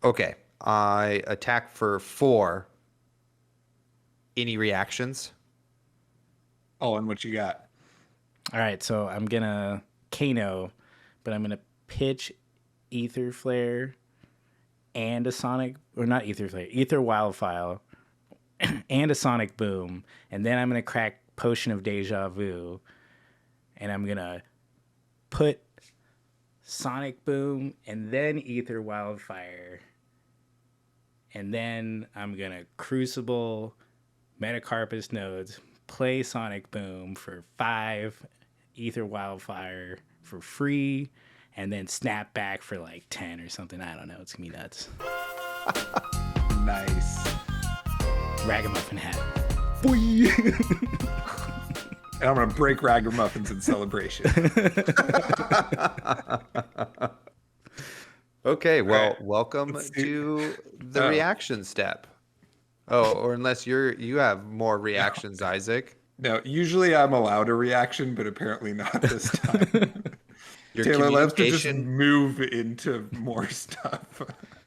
Okay. I attack for 4. Any reactions? Colin, what you got? All right, so I'm gonna Kano, but I'm gonna pitch Ether Flare and a Sonic, or not Ether Flare, Ether Wildfire and a Sonic Boom, and then I'm gonna crack Potion of Deja Vu, and I'm gonna put Sonic Boom and then Ether Wildfire, and then I'm gonna Crucible Metacarpus nodes, play Sonic Boom for 5, Ether Wildfire for free, and then snap back for like 10 or something. I don't know. It's gonna be nuts. Nice. Ragamuffin hat. Boy. And I'm going to break ragamuffins in celebration. Okay, well, right. welcome to the reaction step. Oh, or unless you have more reactions, no. Isaac. No, usually I'm allowed a reaction, but apparently not this time. Taylor loves to just move into more stuff.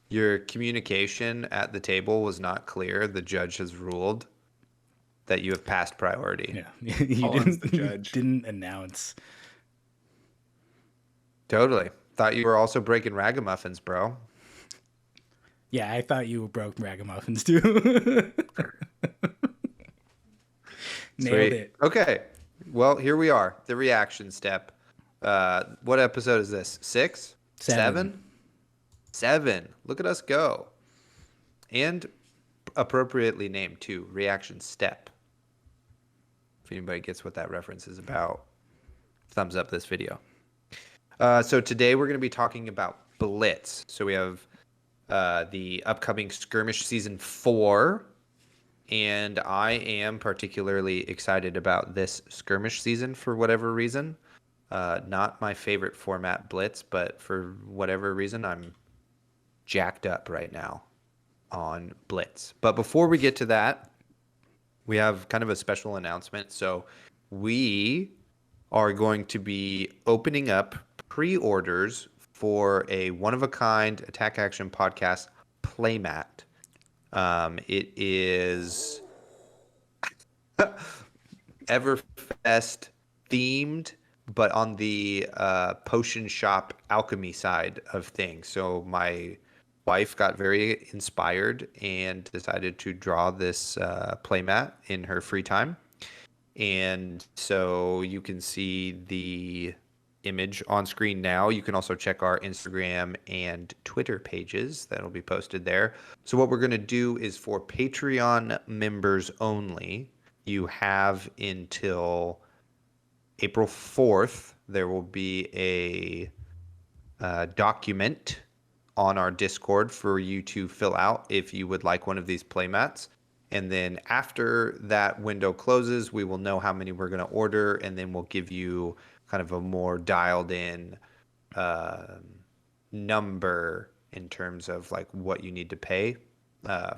Your communication at the table was not clear. The judge has ruled that you have passed priority. Yeah, you didn't announce. Totally. Thought you were also breaking ragamuffins, bro. Yeah, I thought you broke ragamuffins too. Nailed it. Okay. Well, here we are. The reaction step. What episode is this? 6? 7? 7. Look at us go. And appropriately named too. Reaction step. If anybody gets what that reference is about, thumbs up this video. So today we're going to be talking about Blitz. So we have the upcoming Skirmish Season 4. And I am particularly excited about this Skirmish season for whatever reason. Not my favorite format, Blitz, but for whatever reason, I'm jacked up right now on Blitz. But before we get to that, we have kind of a special announcement. So we are going to be opening up pre-orders for a one-of-a-kind Attack Action Podcast playmat. It is Everfest themed, but on the potion shop alchemy side of things. So my wife got very inspired and decided to draw this playmat in her free time. And so you can see the image on screen now. You can also check our Instagram and Twitter pages that'll be posted there. So what we're going to do is for Patreon members only, you have until April 4th. There will be a document on our Discord for you to fill out if you would like one of these playmats. And then after that window closes, we will know how many we're going to order, and then we'll give you kind of a more dialed in number in terms of like what you need to pay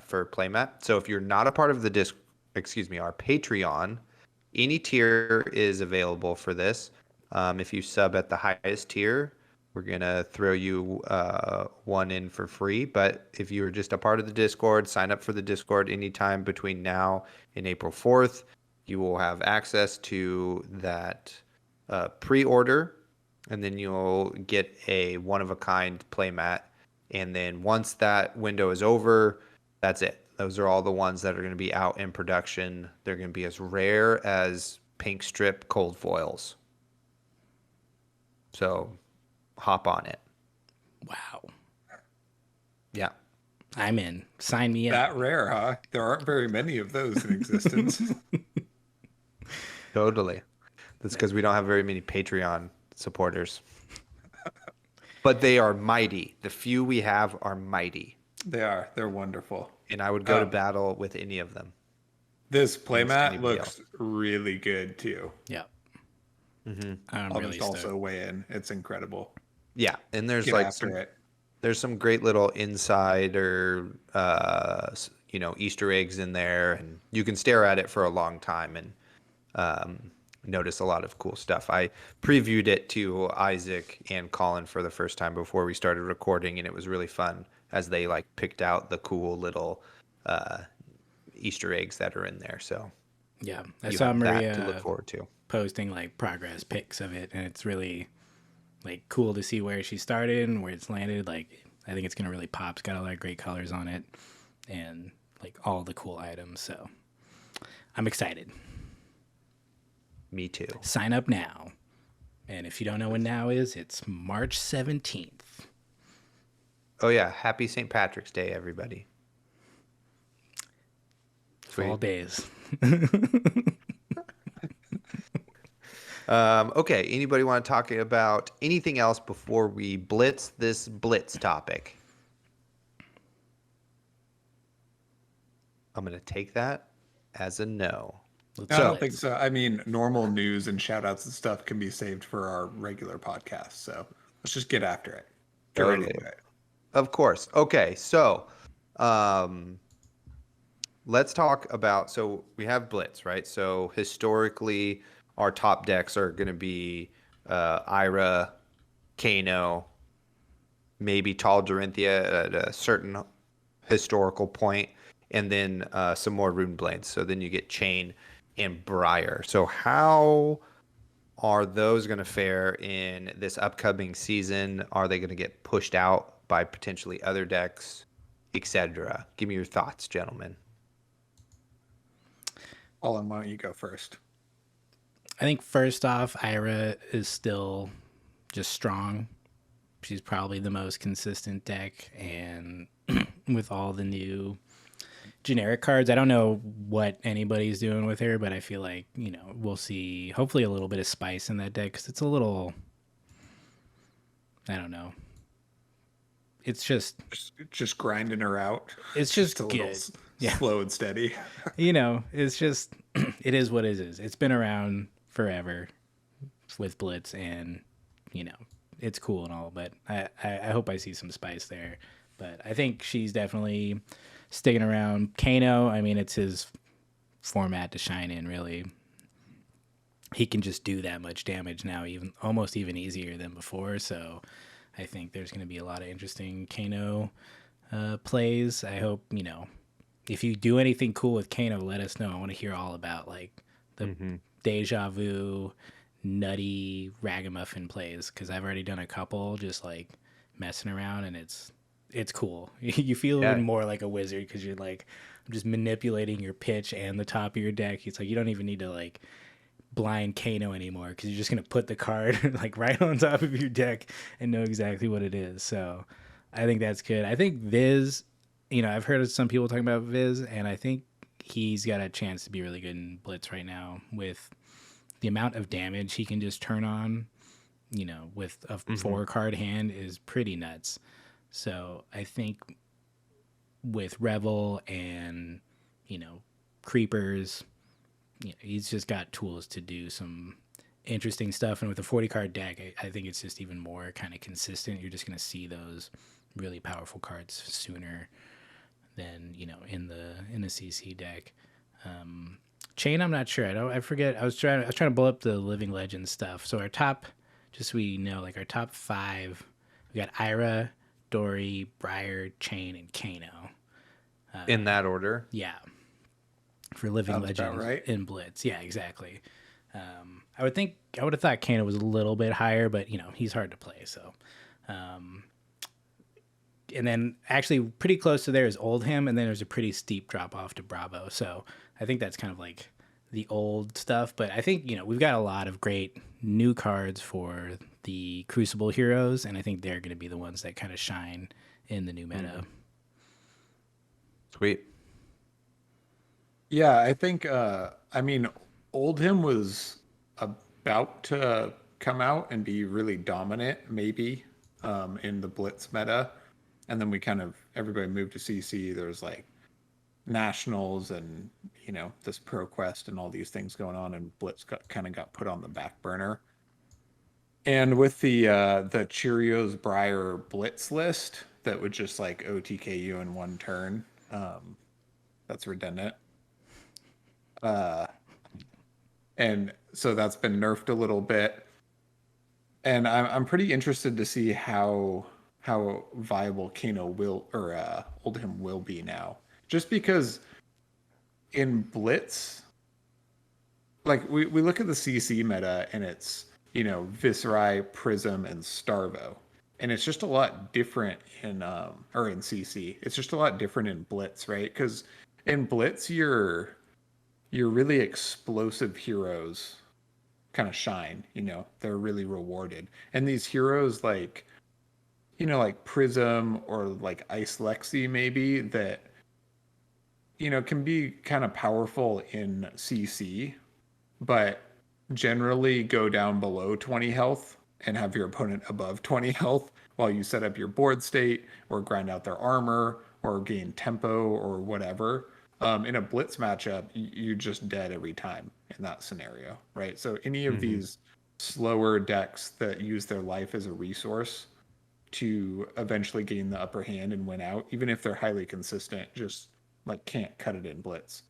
for playmat. So if you're not a part of the our Patreon, any tier is available for this. If you sub at the highest tier, we're going to throw you one in for free. But if you're just a part of the Discord, sign up for the Discord anytime between now and April 4th. You will have access to that pre-order, and then you'll get a one-of-a-kind playmat. And then once that window is over, that's it. Those are all the ones that are going to be out in production. They're going to be as rare as pink strip cold foils. So hop on it. Wow. Yeah. I'm in. Sign me up. That rare, huh? There aren't very many of those in existence. Totally. That's because we don't have very many Patreon supporters. But they are mighty. The few we have are mighty. They are. They're wonderful. And I would go to battle with any of them. This playmat looks really good, too. Yeah. Mm-hmm. I'll really just also weigh in. It's incredible. Yeah. And there's there's some great little insider, Easter eggs in there. And you can stare at it for a long time and notice a lot of cool stuff. I previewed it to Isaac and Colin for the first time before we started recording, and it was really fun as they like picked out the cool little Easter eggs that are in there. So yeah, I you saw have Maria that to look forward to. posting like progress pics of it, and it's really like cool to see where she started and where it's landed. Like I think it's gonna really pop. It's got a lot of great colors on it, and like all the cool items. So I'm excited. Me too. Sign up now. And if you don't know when now is, it's March 17th. Oh yeah, happy St. Patrick's Day, everybody. Sweet. Fall days. Okay, anybody want to talk about anything else before we blitz this blitz topic? I'm going to take that as a no. Let's I don't blitz. think so. I mean, normal news and shout outs and stuff can be saved for our regular podcast. So let's just get after it. Get ready to do it. Of course. Okay, so let's talk about, so we have Blitz, right? So historically, our top decks are going to be Ira, Kano, maybe Tall Dorinthia at a certain historical point, and then some more Rune Blades. So then you get Chain and Briar. So how are those going to fare in this upcoming season? Are they going to get pushed out by potentially other decks, etc.? Give me your thoughts, gentlemen. Colin, why don't you go first? I think first off, Ira is still just strong. She's probably the most consistent deck, and with all the new generic cards, I don't know what anybody's doing with her, but I feel like, you know, we'll see hopefully a little bit of spice in that deck because it's a little, I don't know. It's just grinding her out. It's just a good. little Yeah. slow and steady. You know, it's just, it is what it is. It's been around forever with Blitz, and, you know, it's cool and all, but I hope I see some spice there. But I think she's definitely sticking around. Kano, I mean, it's his format to shine in, really. He can just do that much damage now, almost even easier than before. So I think there's going to be a lot of interesting Kano plays. I hope, you know, if you do anything cool with Kano, let us know. I want to hear all about like the deja vu, nutty ragamuffin plays, because I've already done a couple just like messing around, and it's cool. You feel even more like a wizard because you're like just manipulating your pitch and the top of your deck. It's like you don't even need to like blind Kano anymore because you're just gonna put the card like right on top of your deck and know exactly what it is. So I think that's good. I think Viz, you know, I've heard of some people talking about Viz, and I think he's got a chance to be really good in Blitz right now with the amount of damage he can just turn on, you know, with a 4-card hand is pretty nuts. So I think with Revel and, you know, Creepers, you know, he's just got tools to do some interesting stuff. And with a 40-card deck, I think it's just even more kind of consistent. You're just going to see those really powerful cards sooner than, you know, in the CC deck. Chain, I'm not sure. I forget. I was trying to pull up the Living Legends stuff. So our top, just so we know, like our top 5, we got Ira, Dory, Briar, Chain, and Kano. In that order? Yeah. For Living Sounds Legends about right. in Blitz. Yeah, exactly. I would have thought Kano was a little bit higher, but, you know, he's hard to play. So, and then actually pretty close to there is Oldham, and then there's a pretty steep drop off to Bravo. So I think that's kind of like the old stuff. But I think, you know, we've got a lot of great new cards for the Crucible heroes, and I think they're going to be the ones that kind of shine in the new meta. Sweet. Yeah, I think, I mean, Oldham was about to come out and be really dominant, maybe, in the Blitz meta. And then everybody moved to CC. There was like Nationals and, you know, this ProQuest and all these things going on, and Blitz kind of got put on the back burner. And with the Cheerios Briar Blitz list that would just like OTK you in one turn, that's redundant. And so that's been nerfed a little bit. And I'm pretty interested to see how how viable Kano will or Oldhim will be now. Just because in Blitz, like we look at the CC meta and it's, you know, Viserai, Prism, and Starvo. And it's just a lot different in or in CC. It's just a lot different in Blitz, right? Because in Blitz you're really explosive heroes kind of shine, you know, they're really rewarded. And these heroes like, you know, like Prism or like Ice Lexi maybe that, you know, can be kind of powerful in CC, but generally go down below 20 health and have your opponent above 20 health while you set up your board state or grind out their armor or gain tempo or whatever. In a blitz matchup, you're just dead every time in that scenario, right? So any of these slower decks that use their life as a resource to eventually gain the upper hand and win out, even if they're highly consistent, just like can't cut it in blitz.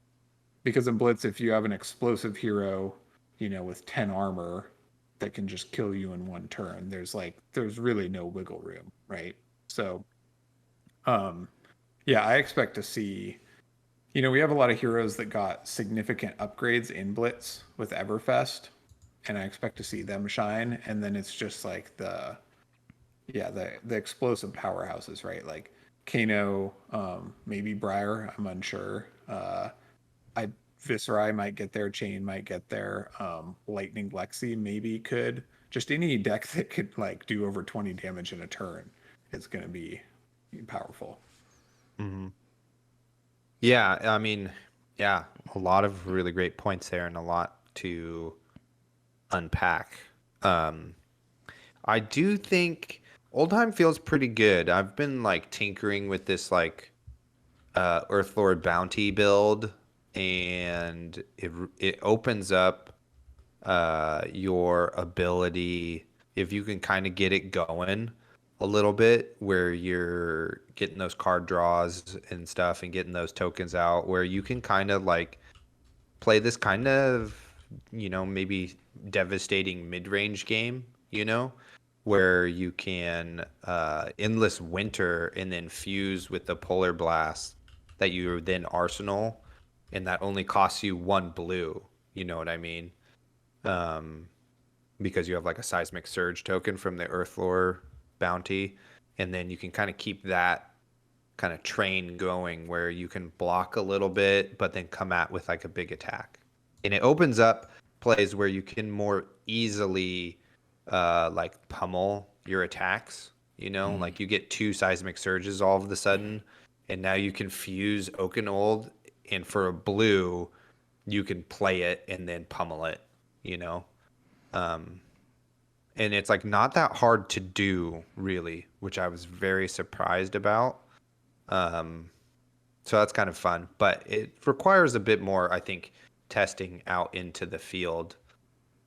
Because in blitz, if you have an explosive hero, you know, with 10 armor that can just kill you in one turn, there's really no wiggle room, right? So yeah, I expect to see, you know, we have a lot of heroes that got significant upgrades in Blitz with Everfest, and I expect to see them shine. And then it's just like the explosive powerhouses, right? Like Kano, maybe Briar, I'm unsure. I Viserai might get there, Chain might get there, Lightning Lexi maybe could. Just any deck that could like do over 20 damage in a turn is going to be powerful. Yeah, I mean, yeah, a lot of really great points there and a lot to unpack. I do think Oldhim feels pretty good. I've been like tinkering with this like Earthlord bounty build, and it opens up your ability if you can kind of get it going a little bit where you're getting those card draws and stuff and getting those tokens out where you can kind of like play this kind of, you know, maybe devastating mid-range game, you know, where you can endless winter and then fuse with the polar blast that you then arsenal, and that only costs you 1 blue, you know what I mean? Because you have like a seismic surge token from the Earthlore bounty, and then you can kind of keep that kind of train going where you can block a little bit but then come at with like a big attack, and it opens up plays where you can more easily like pummel your attacks, you know, like you get 2 seismic surges all of a sudden, and now you can fuse Oakenold, and for a blue you can play it and then pummel it, you know. And it's like not that hard to do really, which I was very surprised about. So that's kind of fun, but it requires a bit more, I think, testing out into the field,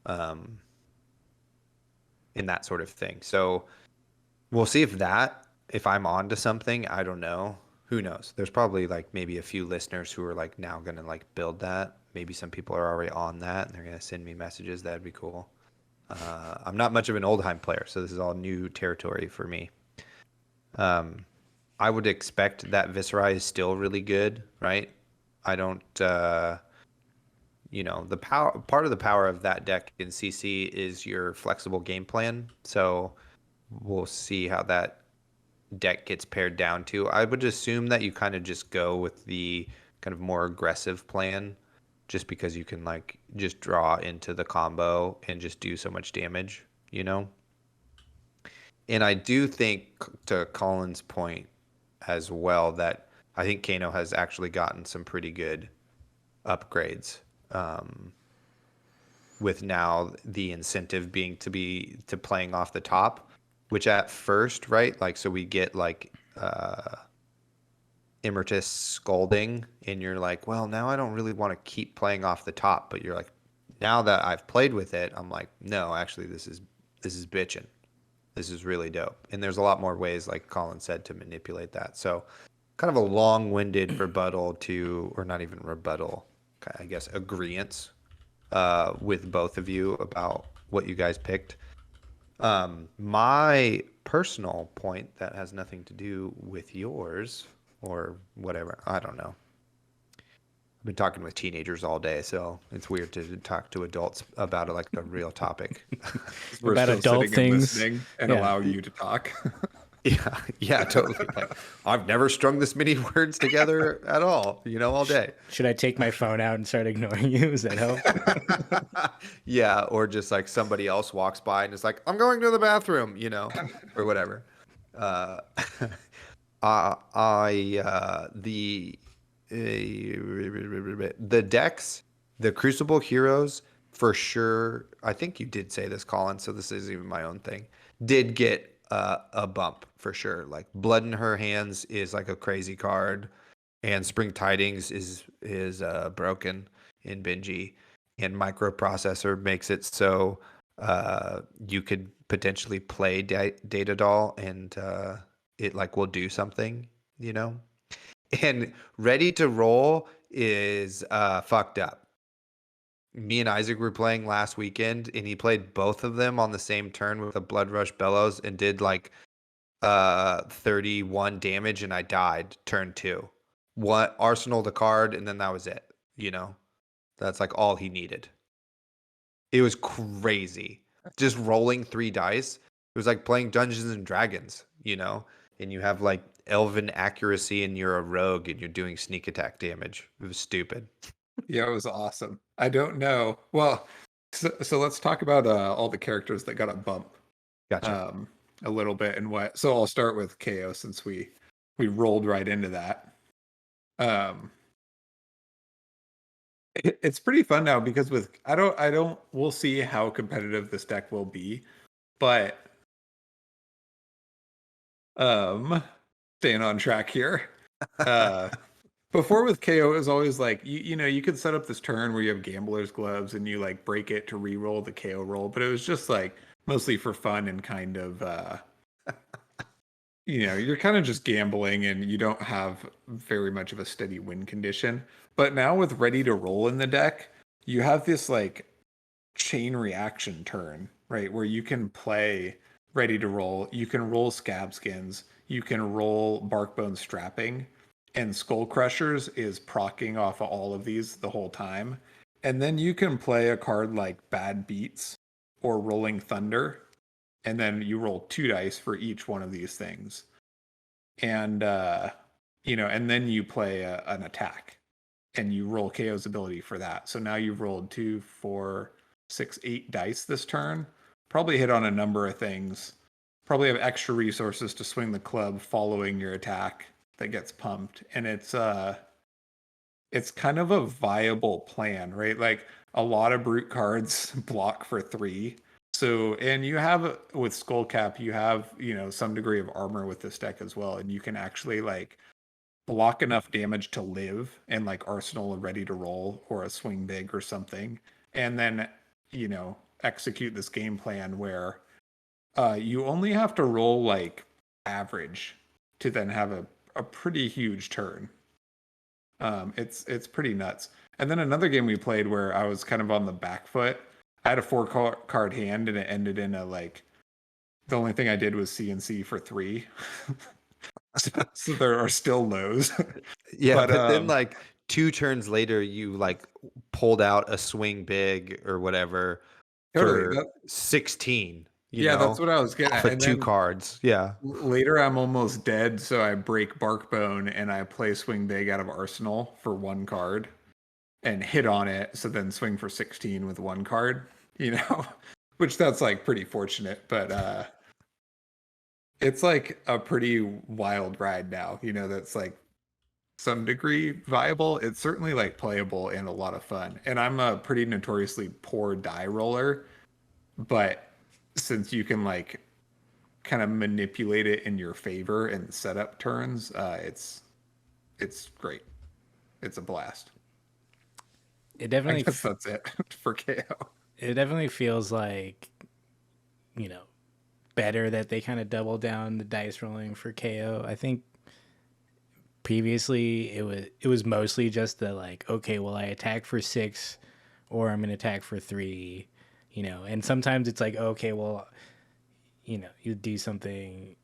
and that sort of thing. So we'll see if I'm onto something. I don't know. Who knows? There's probably like maybe a few listeners who are like now gonna like build that. Maybe some people are already on that and they're gonna send me messages. That'd be cool. I'm not much of an Oldhim player, so this is all new territory for me. I would expect that Viserai is still really good, right? I don't, you know, the part of the power of that deck in CC is your flexible game plan. So we'll see how that deck gets pared down to. I would assume that you kind of just go with the kind of more aggressive plan, just because you can like just draw into the combo and just do so much damage, you know? And I do think, to Colin's point as well, that I think Kano has actually gotten some pretty good upgrades, with now the incentive being to playing off the top, which at first, right, like, so we get like Emeritus Scolding, and you're like, well, now I don't really want to keep playing off the top, but you're like, now that I've played with it, I'm like, no, actually this is bitchin'. This is really dope. And there's a lot more ways, like Colin said, to manipulate that. So kind of a long-winded rebuttal to, or not even rebuttal, I guess, agreeance with both of you about what you guys picked. My personal point that has nothing to do with yours or whatever, I don't know. I've been talking with teenagers all day, so it's weird to talk to adults about like a real topic. 'Cause we're About still adult sitting and things. listening and Yeah. allow you to talk. Yeah, yeah, totally. Like I've never strung this many words together at all, all day. Should I take my phone out and start ignoring you? Does that help? Yeah, or just like somebody else walks by and is like, "I'm going to the bathroom," or whatever. Uh, the decks, the Crucible heroes for sure. I think you did say this, Colin. So this is even my own thing. Did get a bump for sure. Like Blood in Her Hands is like a crazy card, and Spring Tidings is broken in Benji, and Microprocessor makes it so you could potentially play Data Doll and it like will do something, you know. And Ready to Roll is fucked up. Me and Isaac were playing last weekend, and he played both of them on the same turn with a Blood Rush Bellows and did like 31 damage, and I died turn 2. What Arsenal the card, and then that was it. That's like all he needed. It was crazy. Just rolling 3 dice. It was like playing Dungeons and Dragons, and you have like elven accuracy and you're a rogue and you're doing sneak attack damage. It was stupid. Yeah, it was awesome. I don't know. Well, so let's talk about all the characters that got a bump Gotcha. a little bit and what. So I'll start with KO since we rolled right into that. It's pretty fun now because with I don't we'll see how competitive this deck will be, but staying on track here. Before with KO, it was always like you could set up this turn where you have Gambler's Gloves and you like break it to re-roll the KO roll, but it was just like mostly for fun and kind of you're kind of just gambling and you don't have very much of a steady win condition. But now with Ready to Roll in the deck, you have this like chain reaction turn, right? Where you can play Ready to Roll, you can roll Scab Skins, you can roll Barkbone Strapping, and Skull Crushers is proccing off of all of these the whole time. And then you can play a card like Bad Beats or Rolling Thunder, and then you roll 2 dice for each one of these things. And and then you play an attack and you roll KO's ability for that. So now you've rolled 2, 4, 6, 8 dice this turn. Probably hit on a number of things. Probably have extra resources to swing the club following your attack that gets pumped. And it's kind of a viable plan, right? Like a lot of brute cards block for 3. So, and you have with Skullcap, you have, some degree of armor with this deck as well. And you can actually like block enough damage to live and like Arsenal and Ready to Roll or a Swing Big or something. And then, execute this game plan where you only have to roll like average to then have a pretty huge turn. It's pretty nuts. And then another game we played where I was kind of on the back foot. I had a 4-card hand and it ended in a like the only thing I did was CNC for 3. So there are still lows. Yeah, but then like 2 turns later, you like pulled out a Swing Big or whatever Totally. for 16. That's what I was getting off at. of 2 cards. Yeah. Later, I'm almost dead, so I break Barkbone and I play Swing Big out of Arsenal for 1 card and hit on it. So then swing for 16 with 1 card, which that's like pretty fortunate. But it's like a pretty wild ride now, that's like some degree viable. It's certainly like playable and a lot of fun. And I'm a pretty notoriously poor die roller, but since you can like kind of manipulate it in your favor and set up turns, it's great. It's a blast. It definitely I guess that's it for KO. It definitely feels like, better that they kind of double down the dice rolling for KO. I think previously it was mostly just the like, okay, well, I attack for 6 or I'm going to attack for 3, and sometimes it's like, okay, well, you do something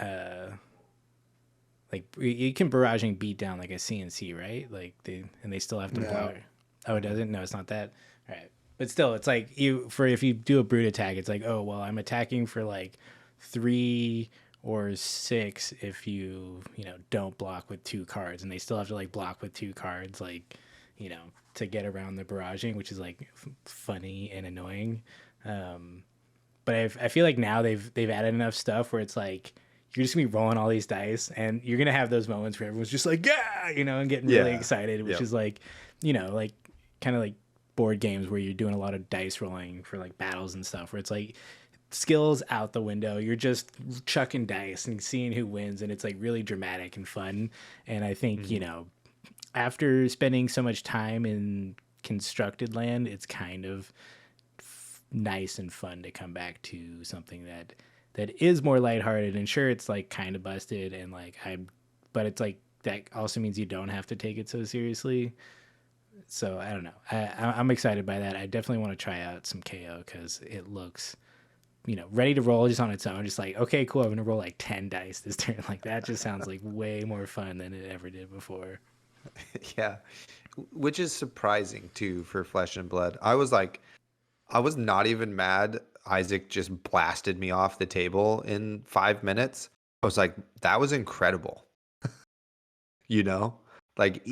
like you can barraging beat down like a CNC, right? Like they still have to block. Oh, it doesn't? No, it's not that. All right. But still, it's like if you do a brute attack, it's like, oh, well, I'm attacking for like 3 or 6 if you don't block with 2 cards, and they still have to like block with 2 cards, like, to get around the barraging, which is like funny and annoying. But I feel like now they've added enough stuff where it's like you're just gonna be rolling all these dice, and you're gonna have those moments where everyone's just like, yeah, and getting really excited, which is like, like kind of like board games where you're doing a lot of dice rolling for like battles and stuff, where it's like skills out the window, you're just chucking dice and seeing who wins, and it's like really dramatic and fun. And I think after spending so much time in constructed land, it's kind of nice and fun to come back to something that is more lighthearted. And sure, it's like kind of busted, and like but it's like that also means you don't have to take it so seriously. So I don't know. I'm excited by that. I definitely want to try out some KO because it looks, ready to roll just on its own. Just like, okay, cool. I'm gonna roll like 10 dice this turn. Like that just sounds like way more fun than it ever did before. Yeah, which is surprising too for Flesh and Blood. I was not even mad. Isaac just blasted me off the table in 5 minutes. I was like, that was incredible. Like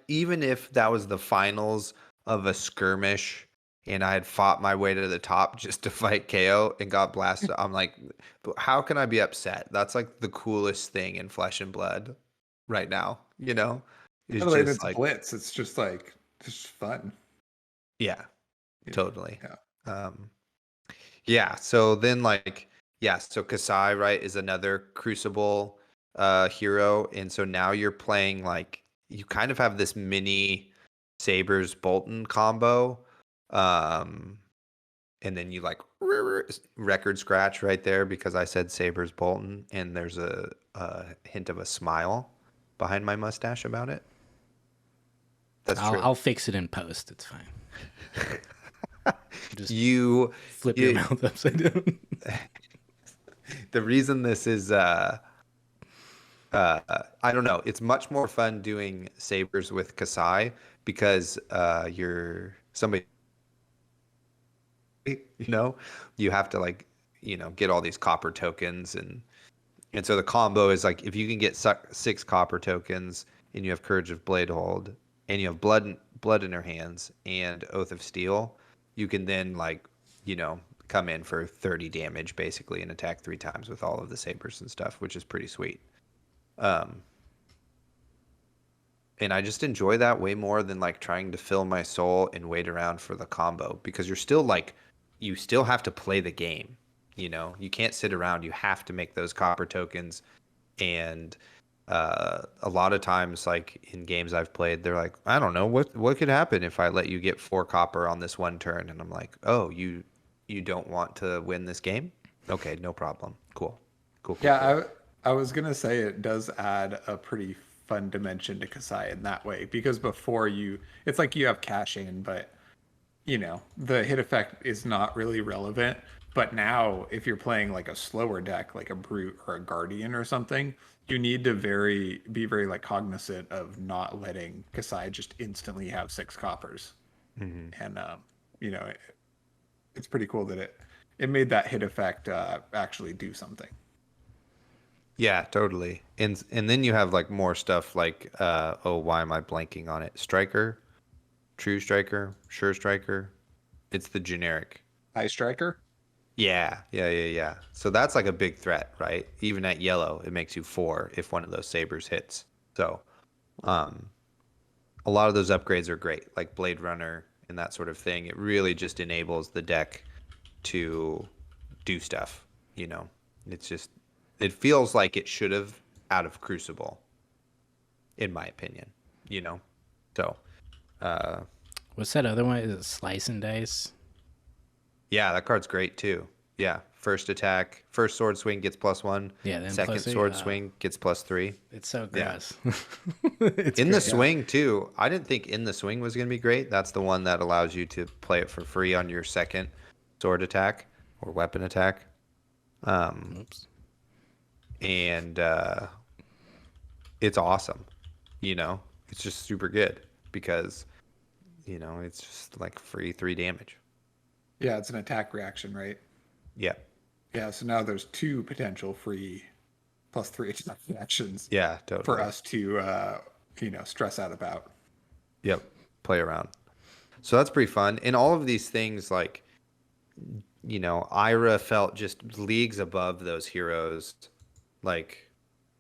even if that was the finals of a skirmish and I had fought my way to the top just to fight KO and got blasted, I'm like, but how can I be upset? That's like the coolest thing in Flesh and Blood right now. It's Like, just it's like Blitz. It's just like just fun. Yeah, totally. Yeah. So then so Kasai, right, is another Crucible hero, and so now you're playing like you kind of have this mini Sabers Bolton combo, and then you like record scratch right there because I said Sabers Bolton, and there's a hint of a smile behind my mustache about it. That's true. I'll fix it in post. It's fine. Just you flip your mouth upside down. The reason this is I don't know. It's much more fun doing Sabers with Kasai because you're somebody, you have to like, get all these copper tokens, and so the combo is like if you can get 6 copper tokens and you have Courage of Bladehold and you have blood in her hands and Oath of Steel, you can then like, come in for 30 damage basically and attack 3 times with all of the sabers and stuff, which is pretty sweet. And I just enjoy that way more than like trying to fill my soul and wait around for the combo, because you're still like, you still have to play the game. You can't sit around. You have to make those copper tokens. And a lot of times, like in games I've played, they're like, I don't know what could happen if I let you get 4 copper on this one turn. And I'm like, oh, you don't want to win this game? Okay, no problem. Cool. Yeah, cool. I was gonna say it does add a pretty fun dimension to Kasai in that way, because before it's like you have cash in, but the hit effect is not really relevant. But now if you're playing like a slower deck, like a Brute or a Guardian or something, you need to be very like cognizant of not letting Kasai just instantly have 6 coppers. Mm-hmm. And it's pretty cool that it made that hit effect actually do something. Yeah, totally. And then you have like more stuff like why am I blanking on it? Striker, True Striker, Sure Striker. It's the generic. Eye Striker? Yeah. So that's like a big threat, right? Even at yellow, it makes you 4 if one of those sabers hits. So a lot of those upgrades are great, like Blade Runner and that sort of thing. It really just enables the deck to do stuff. It's just, it feels like it should have out of Crucible, in my opinion. So what's that other one? Is it Slice and Dice? Yeah, that card's great too. Yeah, first attack, first sword swing gets +1. Yeah, then second sword swing gets +3. It's so gross. Yeah. In the swing too. I didn't think In the Swing was going to be great. That's the one that allows you to play it for free on your second sword attack or weapon attack. Oops. And it's awesome. It's just super good because it's just like free 3 damage. Yeah, it's an attack reaction, right? Yeah. Yeah, so now there's 2 potential free +3 attack reactions Yeah, totally. for us to stress out about. Yep. Play around. So that's pretty fun. And all of these things, like, Ira felt just leagues above those heroes, like,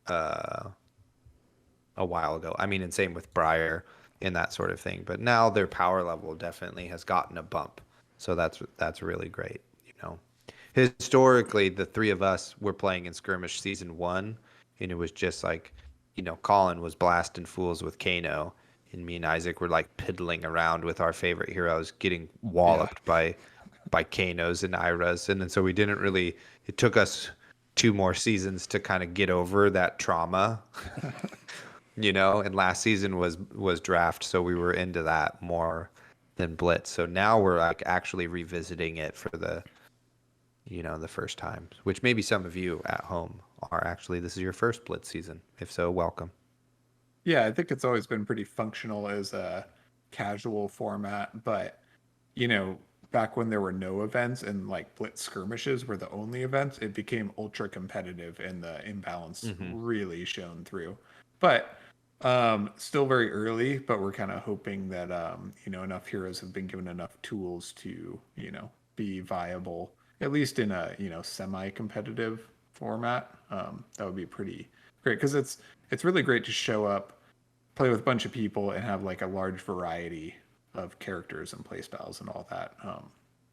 a while ago. I mean, and same with Briar and that sort of thing. But now their power level definitely has gotten a bump. So that's really great. Historically, the 3 of us were playing in Skirmish Season 1, and it was just like, Colin was blasting fools with Kano, and me and Isaac were like piddling around with our favorite heroes, getting walloped by Kanos and Iras. And then so we didn't really, it took us 2 more seasons to kind of get over that trauma. And last season was draft, so we were into that more than Blitz. So now we're like actually revisiting it for the first time, which maybe some of you at home are actually. This is your first Blitz season. If so, welcome. Yeah, I think it's always been pretty functional as a casual format, but back when there were no events and like Blitz skirmishes were the only events, it became ultra competitive and the imbalance really shone through. But still very early, but we're kind of hoping that enough heroes have been given enough tools to be viable, at least in a semi-competitive format. That would be pretty great, because it's really great to show up, play with a bunch of people, and have like a large variety of characters and playstyles and all that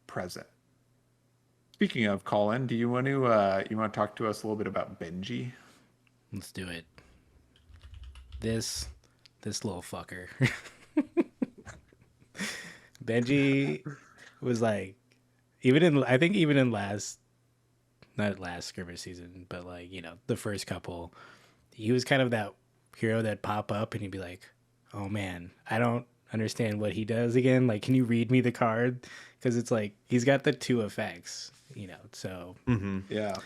present. Speaking of, Colin, do you want to talk to us a little bit about Benji? Let's do it. This little fucker. Benji was like, even in not last Skirmish season, but like, the first couple, he was kind of that hero that pop up and he'd be like, oh man, I don't understand what he does again. Like, can you read me the card? Because it's like, he's got the 2 effects, so Yeah.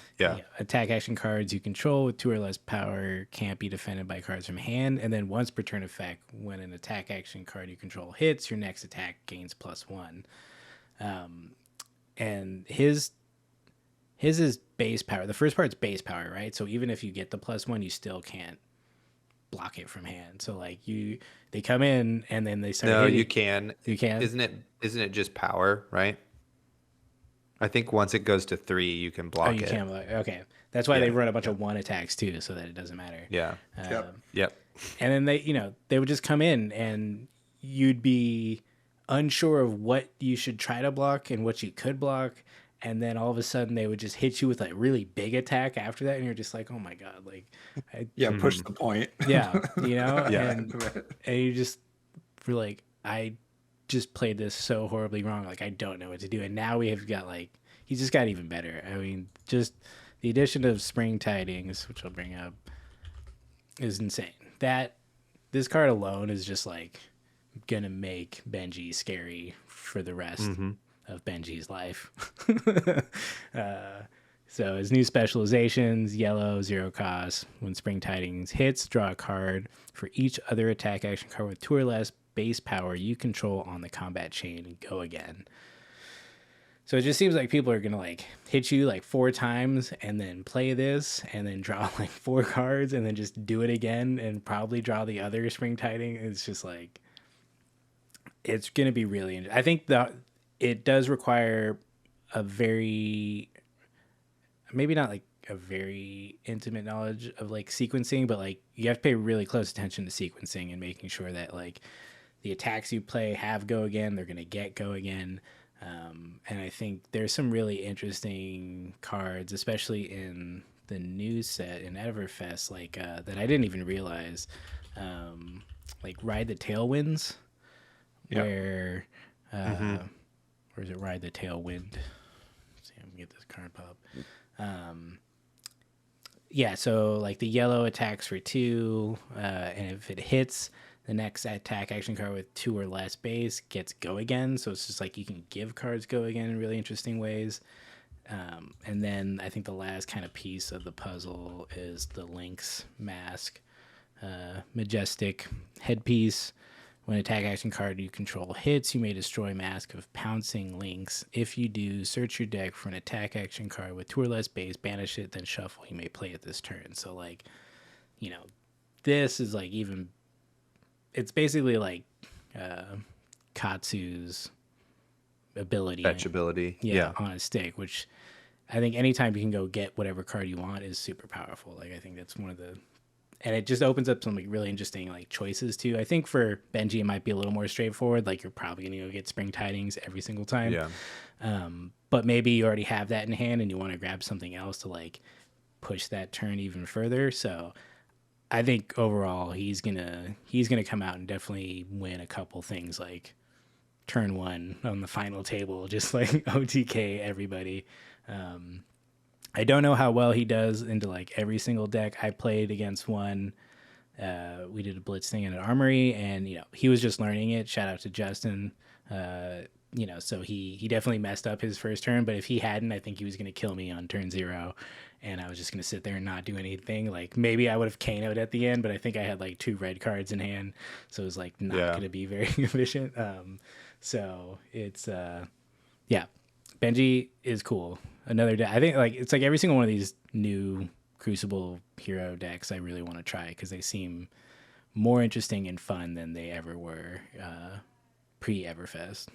attack action cards you control with 2 or less power can't be defended by cards from hand. And then once per turn effect, when an attack action card you control hits, your next attack gains +1. And his is base power. The first part's base power, right? So even if you get the +1, you still can't block it from hand. So like they come in and then they start hitting. You can. You can. Isn't it just power, right? I think once it goes to 3, you can block it. You can block. Okay. That's why they run a bunch of 1 attacks too, so that it doesn't matter. Yeah. Yep. And then they would just come in and you'd be unsure of what you should try to block and what you could block, and then all of a sudden they would just hit you with like really big attack after that, and you're just like, oh my god, like push the point. Yeah. Yeah. And you just were like, I just played this so horribly wrong, like I don't know what to do. And now we have got like, he's just got even better. I mean, just the addition of Spring Tidings, which I'll bring up, is insane. This card alone is just like gonna make Benji scary for the rest of Benji's life. So his new specializations: yellow, 0 cost. When Spring Tidings hits, draw a card for each other attack action card with 2 or less base power you control on the combat chain and go again. So it just seems like people are gonna like hit you like 4 times and then play this and then draw like 4 cards and then just do it again and probably draw the other Spring Tiding. It's just like, it's gonna be really interesting. I think that it does require a very, maybe not like a very intimate knowledge of like sequencing, but like you have to pay really close attention to sequencing and making sure that like the attacks you play have go again, they're gonna get go again. And I think there's some really interesting cards, especially in the new set in Everfest, like that I didn't even realize, like Ride the Tailwinds, where is it Ride the Tailwind? Let's see, I'm gonna get this card pop. So like the yellow attacks for 2, and if it hits, the next attack action card with 2 or less base gets go again. So it's just like you can give cards go again in really interesting ways. And then I think the last kind of piece of the puzzle is the Lynx mask. Majestic headpiece. When attack action card you control hits, you may destroy Mask of Pouncing Lynx. If you do, search your deck for an attack action card with 2 or less base, banish it, then shuffle. You may play it this turn. So, like, you know, this is like even... It's basically like Katsu's ability. Fetch ability. Yeah. On a stick, which I think anytime you can go get whatever card you want is super powerful. Like, I think that's one of the... And it just opens up some like really interesting like choices too. I think for Benji it might be a little more straightforward. Like, you're probably gonna go get Spring Tidings every single time. Yeah. But maybe you already have that in hand and you want to grab something else to like push that turn even further. So I think overall he's gonna come out and definitely win a couple things, like turn 1 on the final table, just like OTK everybody. I don't know how well he does into like every single deck. I played against one. We did a Blitz thing in an armory, and you know, he was just learning it. Shout out to Justin. You know, so he definitely messed up his first turn, but if he hadn't, I think he was going to kill me on turn 0, and I was just going to sit there and not do anything. Like, maybe I would have KO'd at the end, but I think I had like 2 red cards in hand, so it was like not going to be very efficient. So it's yeah, Benji is cool. Another deck. I think like it's like every single one of these new Crucible hero decks I really want to try, because they seem more interesting and fun than they ever were pre Everfest.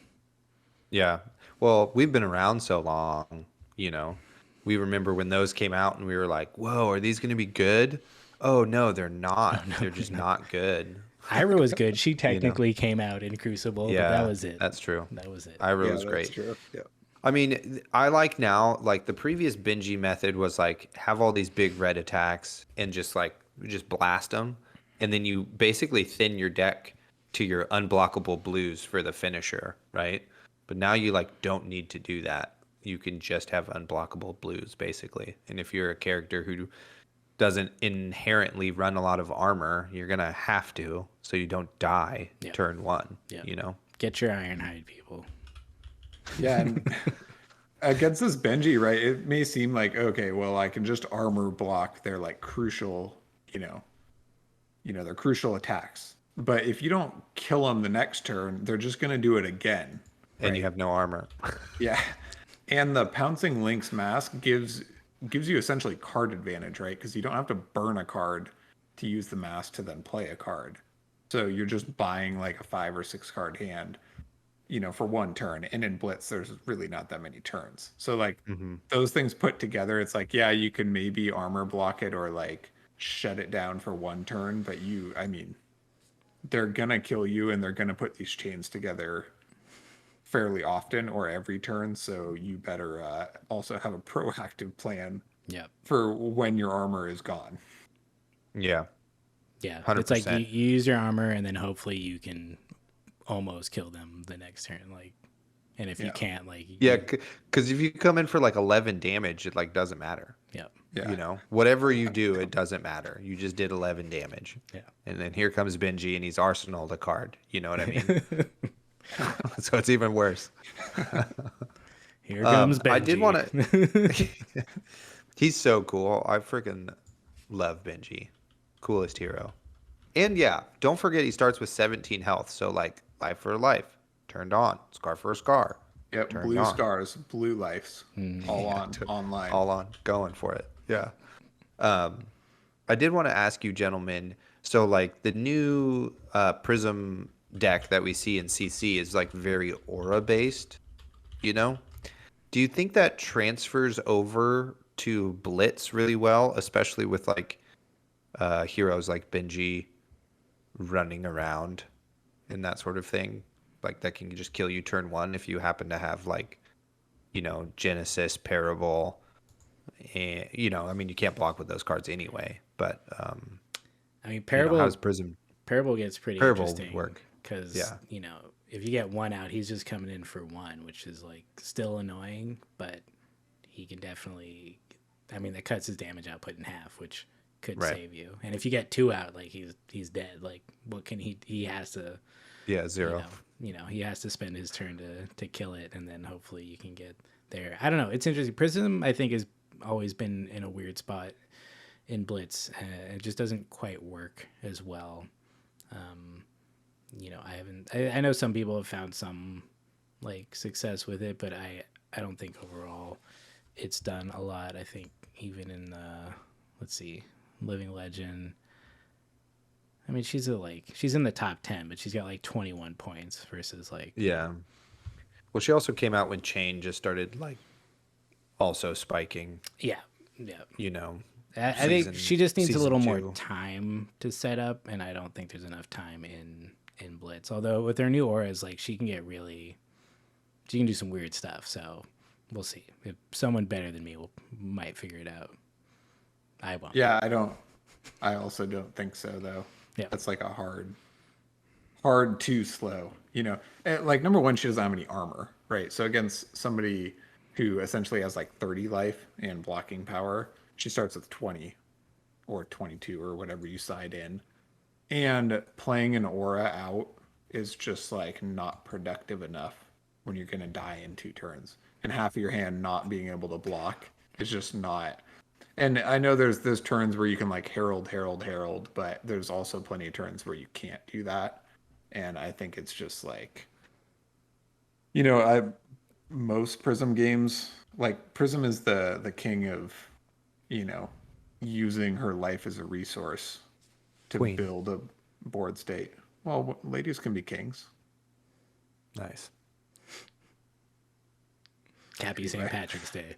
Yeah. Well, we've been around so long, you know. We remember when those came out and we were like, whoa, are these going to be good? Oh, no, they're not. Oh, no, they're just not good. Ira was good. She technically came out in Crucible, yeah, but that was it. That's true. That was it. Ira was great. That's true. Yeah. I mean, I like now, like the previous Benji method was like have all these big red attacks and just blast them. And then you basically thin your deck to your unblockable blues for the finisher, right? But now you like don't need to do that. You can just have unblockable blues basically. And if you're a character who doesn't inherently run a lot of armor, you're going to have to, so you don't die turn 1, you know? Get your Ironhide, people. Yeah, and against this Benji, right, it may seem like, okay, well, I can just armor block their like crucial, you know, their crucial attacks. But if you don't kill them the next turn, they're just going to do it again. And you have no armor. Yeah. And the Pouncing Lynx mask gives you essentially card advantage, right? Because you don't have to burn a card to use the mask to then play a card. So you're just buying like a 5 or 6 card hand, you know, for 1 turn. And in Blitz, there's really not that many turns. So like those things put together, it's like, yeah, you can maybe armor block it or like shut it down for 1 turn. But they're going to kill you, and they're going to put these chains together fairly often or every turn. So you better also have a proactive plan for when your armor is gone. Yeah. Yeah. 100%. It's like you use your armor, and then hopefully you can almost kill them the next turn. Like, and if you can't, like, because if you come in for like 11 damage, it like doesn't matter. Yeah. You know, whatever you do, it doesn't matter. You just did 11 damage. Yeah. And then here comes Benji, and he's arsenaled a card. You know what I mean? So it's even worse. Here comes Benji. I did want to. He's so cool. I freaking love Benji. Coolest hero. And yeah, don't forget he starts with 17 health. So like life for life, turned on. Scar for a scar. Yep, blue on. Scars, blue lives, all on, online. All on, going for it. Yeah. I did want to ask you, gentlemen, so like the new Prism deck that we see in CC is like very aura based, you know? Do you think that transfers over to Blitz really well, especially with like heroes like Benji running around and that sort of thing? Like that can just kill you turn 1 if you happen to have like, you know, Genesis, Parable, and you know, I mean, you can't block with those cards anyway. But I mean, Parable. You know, how's Prism? Parable gets pretty interesting. Work because you know, if you get 1 out, he's just coming in for 1, which is like still annoying, but he can definitely. I mean, that cuts his damage output in half, which could save you. And if you get 2 out, like he's dead. Like what can he? He has to. Yeah, 0. You know, he has to spend his turn to kill it, and then hopefully you can get there. I don't know. It's interesting. Prism, I think, has always been in a weird spot in Blitz. It just doesn't quite work as well. I know some people have found some like success with it, but I don't think overall it's done a lot. I think even in let's see, Living Legend. I mean, she's in the top 10, but she's got like 21 points versus like. Yeah. Well, she also came out when Chain just started like also spiking. Yeah. I think she just needs a little more time to set up, and I don't think there's enough time in Blitz. Although with her new auras, like she can do some weird stuff. So we'll see. If someone better than me might figure it out. I won't. Yeah, I also don't think so though. Yeah, that's like a hard too slow. Like number one, she doesn't have any armor, right? So against somebody who essentially has like 30 life and blocking power, she starts with 20 or 22 or whatever you side in. And playing an aura out is just like not productive enough when you're going to die in 2 turns. And half of your hand not being able to block is just not. And I know there's those turns where you can like herald, but there's also plenty of turns where you can't do that. And I think it's just like, most Prism games, like Prism is the king of, using her life as a resource to build a board state. Well, ladies can be kings. Nice. Happy St. Patrick's Day.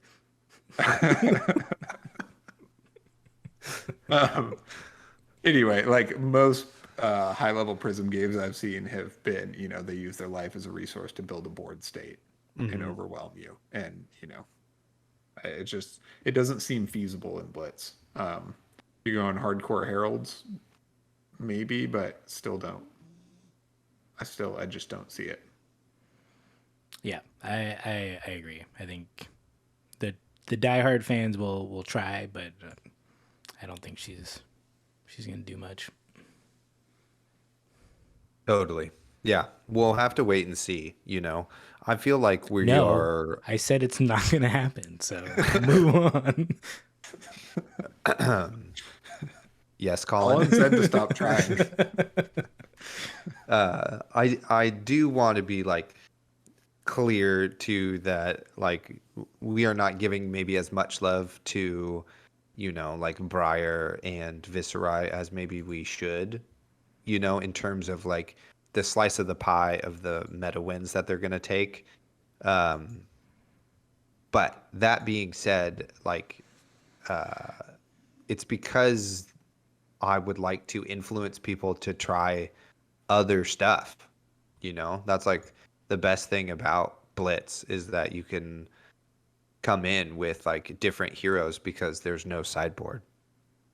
Anyway, like most high-level Prism games I've seen have been, they use their life as a resource to build a board state and overwhelm you. And, it doesn't seem feasible in Blitz. You go on hardcore heralds, maybe, but still don't. I just don't see it. Yeah, I agree. I think the diehard fans will try, but I don't think she's gonna do much. Totally. Yeah, we'll have to wait and see. I feel like I said it's not gonna happen, so move on. Yes, Colin. Colin said to stop trying. I do want to be like clear to that, like we are not giving maybe as much love to, like Briar and Viserai as maybe we should, in terms of like the slice of the pie of the meta wins that they're going to take. But that being said, like it's because I would like to influence people to try other stuff. That's like the best thing about Blitz is that you can come in with like different heroes because there's no sideboard,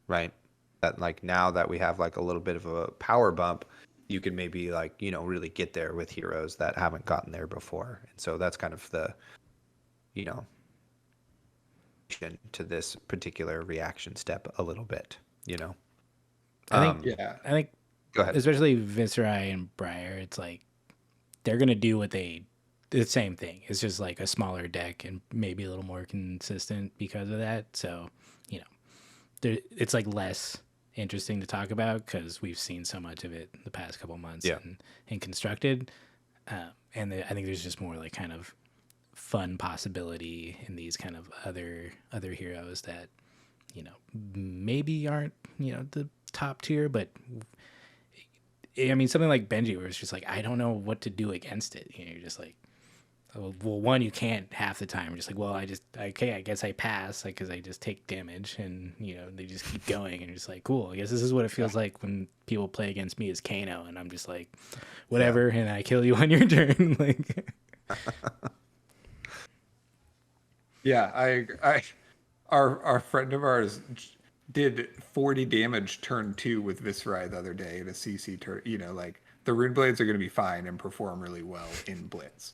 right? That like now that we have like a little bit of a power bump, you can maybe like, really get there with heroes that haven't gotten there before. And so that's kind of the, to this particular reaction step a little bit, I think go ahead. Especially Viserai and Briar, it's like they're gonna do the same thing. It's just like a smaller deck and maybe a little more consistent because of that. So, it's like less interesting to talk about because we've seen so much of it the past couple months and constructed. I think there's just more like kind of fun possibility in these kind of other heroes that, maybe aren't, the top tier, but I mean, something like Benji where it's just like, I don't know what to do against it. You're just like, well, one, you can't half the time. You're just like, well, I guess I pass, like, because I just take damage, and they just keep going, and you're just like, cool. I guess this is what it feels like when people play against me as Kano, and I'm just like, whatever, and I kill you on your turn. Like, yeah, our friend of ours did 40 damage turn 2 with Viserai the other day at a CC turn. Like the Rune Blades are going to be fine and perform really well in Blitz.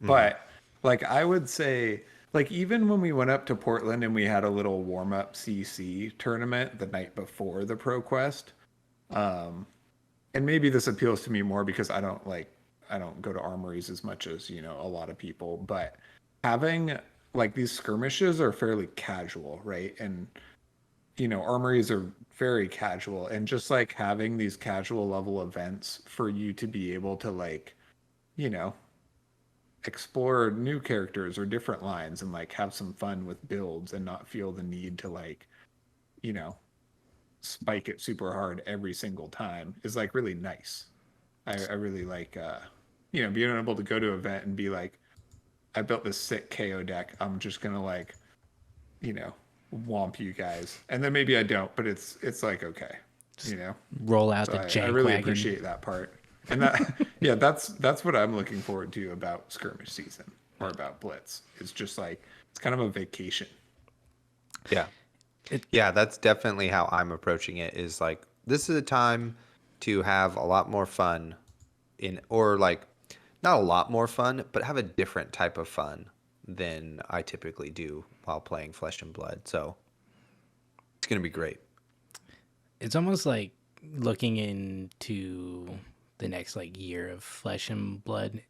But like I would say, like even when we went up to Portland and we had a little warm up CC tournament the night before the Pro Quest, and maybe this appeals to me more because I don't go to armories as much as a lot of people. But having like these skirmishes are fairly casual, right? And armories are very casual, and just like having these casual level events for you to be able to like, you know, explore new characters or different lines and like have some fun with builds and not feel the need to like, you know, spike it super hard every single time is like really nice. I really like being able to go to an event and be like, I built this sick KO deck. I'm just gonna like, you know, womp you guys. And then maybe I don't, but it's like okay. Roll out So the I jank really wagon. appreciate that part. And that yeah, that's what I'm looking forward to about skirmish season or about Blitz. It's just like it's kind of a vacation. Yeah. Yeah, that's definitely how I'm approaching it, is like this is a time to have a lot more fun or like not a lot more fun, but have a different type of fun than I typically do while playing Flesh and Blood. So it's going to be great. It's almost like looking into the next like year of Flesh and Blood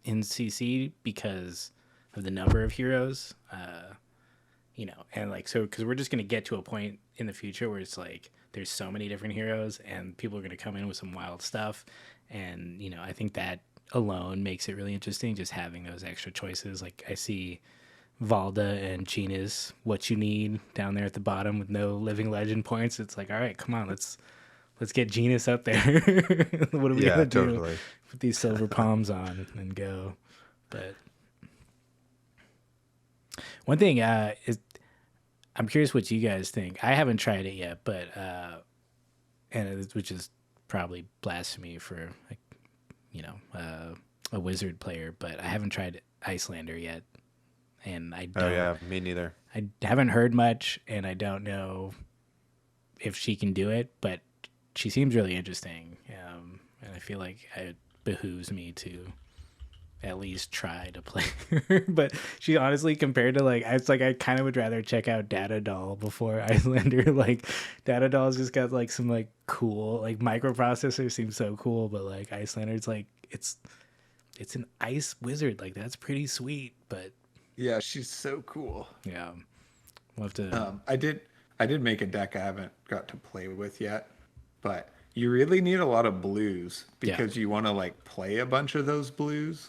in CC because of the number of heroes. And like so because we're just going to get to a point in the future where it's like there's so many different heroes and people are going to come in with some wild stuff, and I think that alone makes it really interesting, just having those extra choices. Like I see Valda and Gina's what you need down there at the bottom with no living legend points. It's like, all right, come on, let's get Genus up there. What are we gonna do? Put these silver palms on and go. But one thing is, I'm curious what you guys think. I haven't tried it yet, but which is probably blasphemy for like a wizard player, but I haven't tried Icelander yet, and I don't. Oh yeah, me neither. I haven't heard much, and I don't know if she can do it, but she seems really interesting, and I feel like it behooves me to at least try to play her. But she honestly, compared to like, it's like I kind of would rather check out Data Doll before Icelander. Like Data Doll's just got like some like cool like microprocessor, seems so cool, but like Icelander's like it's an ice wizard, like that's pretty sweet. But yeah, she's so cool. Yeah, we'll have to. I did make a deck I haven't got to play with yet, but you really need a lot of blues because you want to like play a bunch of those blues.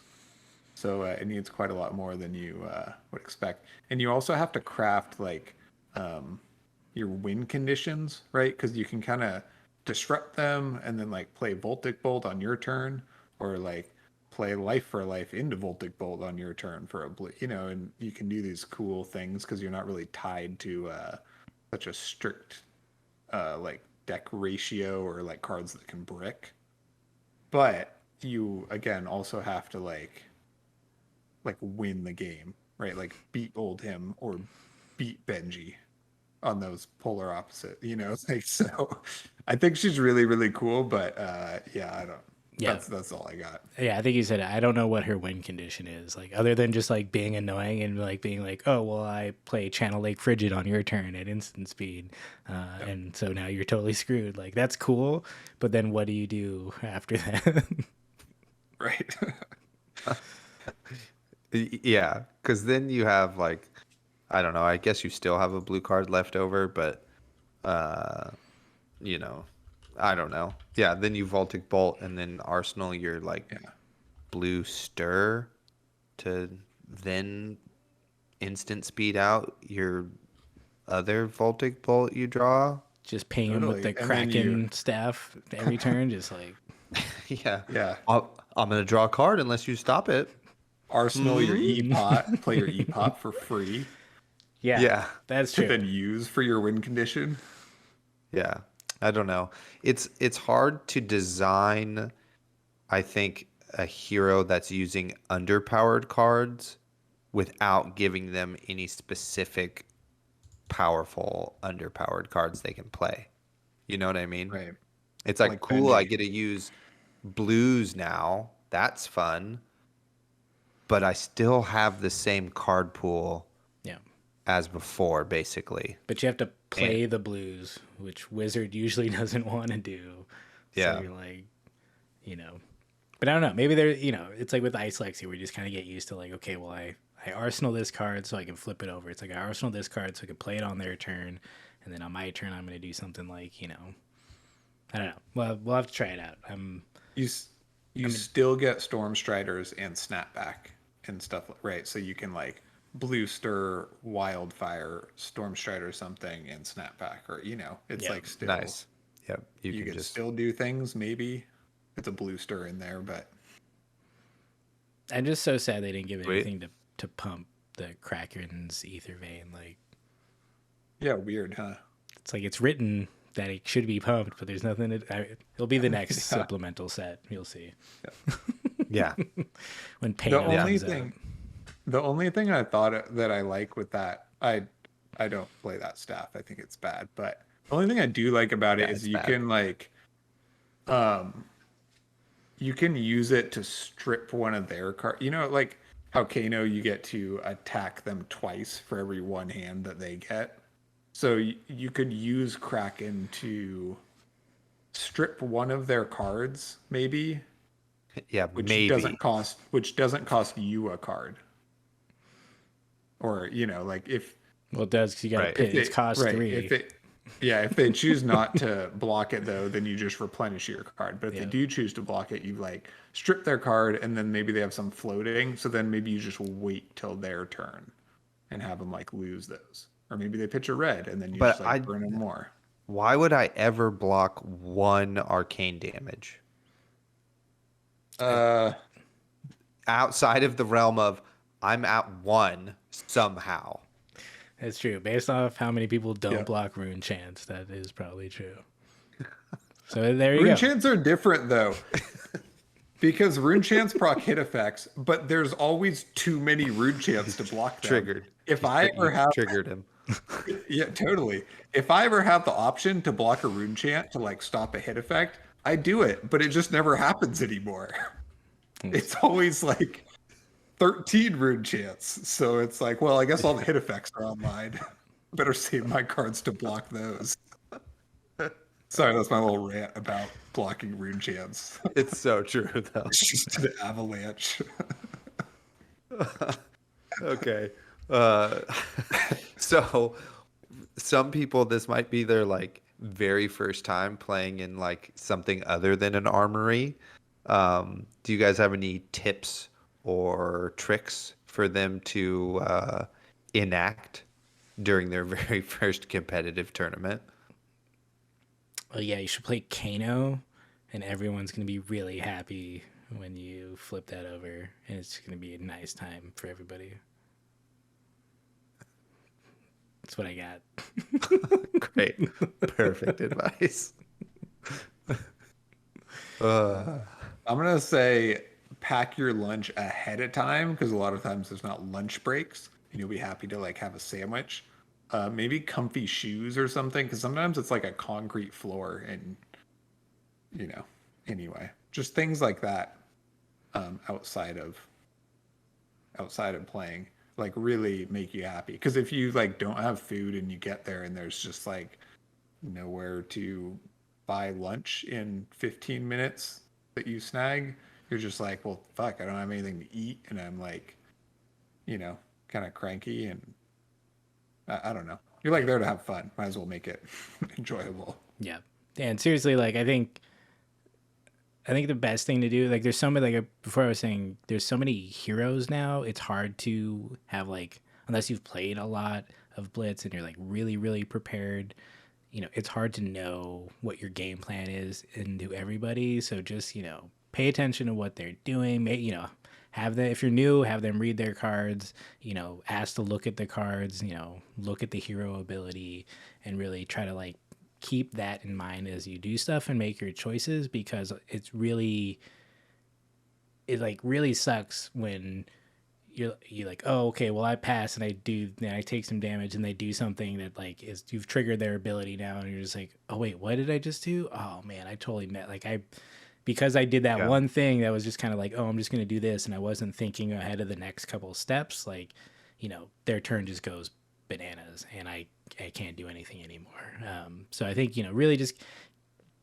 So it needs quite a lot more than you would expect. And you also have to craft like your win conditions, right? Because you can kind of disrupt them and then like play Voltic Bolt on your turn, or like play Life for Life into Voltic Bolt on your turn for a blue, and you can do these cool things because you're not really tied to such a strict like deck ratio or like cards that can brick. But you again also have to like win the game, right? Like beat Oldhim or beat Benji on those polar opposite, like, so I think she's really, really cool, but that's all I got. Yeah, I think you said it. I don't know what her win condition is, like other than just like being annoying and like being like, oh well, I play Channel Lake Frigid on your turn at instant speed, and so now you're totally screwed. Like that's cool, but then what do you do after that? Right. Yeah, because then you have like, I don't know, I guess you still have a blue card left over, but I don't know. Yeah, then you Voltic Bolt and then Arsenal your like blue stir to then instant speed out your other Voltic Bolt you draw. Just ping him with the Kraken staff every turn, just like yeah. I'm gonna draw a card unless you stop it. Arsenal your E-Pot, play your E-Pot for free. Yeah, that's true. To then use for your win condition. Yeah, I don't know. It's hard to design, I think, a hero that's using underpowered cards without giving them any specific powerful underpowered cards they can play. You know what I mean? Right. It's like cool, Benji. I get to use blues now. That's fun. But I still have the same card pool as before, basically. But you have to play the blues, which Wizard usually doesn't want to do. So you're like, But I don't know. Maybe there, it's like with Ice Lexi, where you just kind of get used to like, okay, well, I I arsenal this card so I can flip it over. It's like I arsenal this card so I can play it on their turn, and then on my turn I'm going to do something like, you know, I don't know. Well, we'll have to try it out. You still get Storm Striders and Snapback and stuff, right? So you can like Blue Stir, Wildfire, Storm Strider something, and Snapback, or you know, it's like still nice. Yep, you can still do things. Maybe it's a Blue Stir in there, but I'm just so sad they didn't give it anything to pump the Kraken's Ether Vein. Like, yeah, weird, huh? it's like it's written that it should be pumped, but there's nothing. It'll be the next supplemental set. You'll see. Yeah. When Pano comes out. The only thing I thought that I like with that, I don't play that staff. I think it's bad. But the only thing I do like about it is you can like, you can use it to strip one of their cards. You know, like how Kano, you get to attack them twice for every one hand that they get. So you could use Kraken to strip one of their cards, maybe. Yeah, which maybe doesn't cost you a card. Or, you know, like if well, it does, because you got to pit. It's cost 3. If they choose not to block it though, then you just replenish your card. But if they do choose to block it, you like strip their card, and then maybe they have some floating. So then maybe you just wait till their turn and have them like lose those. Or maybe they pitch a red, and then you just like burn them more. Why would I ever block 1 arcane damage? Outside of the realm of I'm at 1 somehow. That's true. Based off how many people don't block Rune Chants, that is probably true. So there you go. Rune Chants are different though. Because Rune Chants proc hit effects, but there's always too many Rune Chants to block them. Triggered. If I ever have triggered him. Yeah, totally. If I ever have the option to block a Rune Chant to like stop a hit effect, I do it, but it just never happens anymore. It's always like 13 Rune Chants. So it's like, well, I guess all the hit effects are online. Better save my cards to block those. Sorry, that's my little rant about blocking Rune Chants. It's so true, though. It's just an avalanche. Okay. So some people, this might be their like very first time playing in like something other than an armory. Do you guys have any tips or tricks for them to enact during their very first competitive tournament? Well, yeah, you should play Kano, and everyone's going to be really happy when you flip that over, and it's going to be a nice time for everybody. That's what I got. Great. Perfect advice. I'm going to say pack your lunch ahead of time, because a lot of times there's not lunch breaks, and you'll be happy to like have a sandwich. Maybe comfy shoes or something, because sometimes it's like a concrete floor, and you know, anyway, just things like that. Outside of playing, like really make you happy. Because if you like don't have food and you get there and there's just like nowhere to buy lunch in 15 minutes that you snag, you're just like, well, fuck, I don't have anything to eat, and I'm like, you know, kind of cranky, and I don't know. You're like there to have fun. Might as well make it enjoyable. Yeah. And seriously, like I think the best thing to do, like there's so many, like before I was saying, there's so many heroes now. It's hard to have like, unless you've played a lot of Blitz and you're like really, really prepared, you know, it's hard to know what your game plan is into everybody. So just, you know, pay attention to what they're doing. You know, have them, if you're new, have them read their cards, you know, ask to look at the cards, you know, look at the hero ability, and really try to like keep that in mind as you do stuff and make your choices, because it like really sucks when you're like, oh, okay, well I pass and I take some damage and they do something that like is, you've triggered their ability now, and you're just like, oh wait, what did I just do? Oh man, I totally met, like because I did that one thing that was just kind of like, oh, I'm just going to do this, and I wasn't thinking ahead of the next couple of steps, like, you know, their turn just goes bananas and I can't do anything anymore. So I think, you know, really just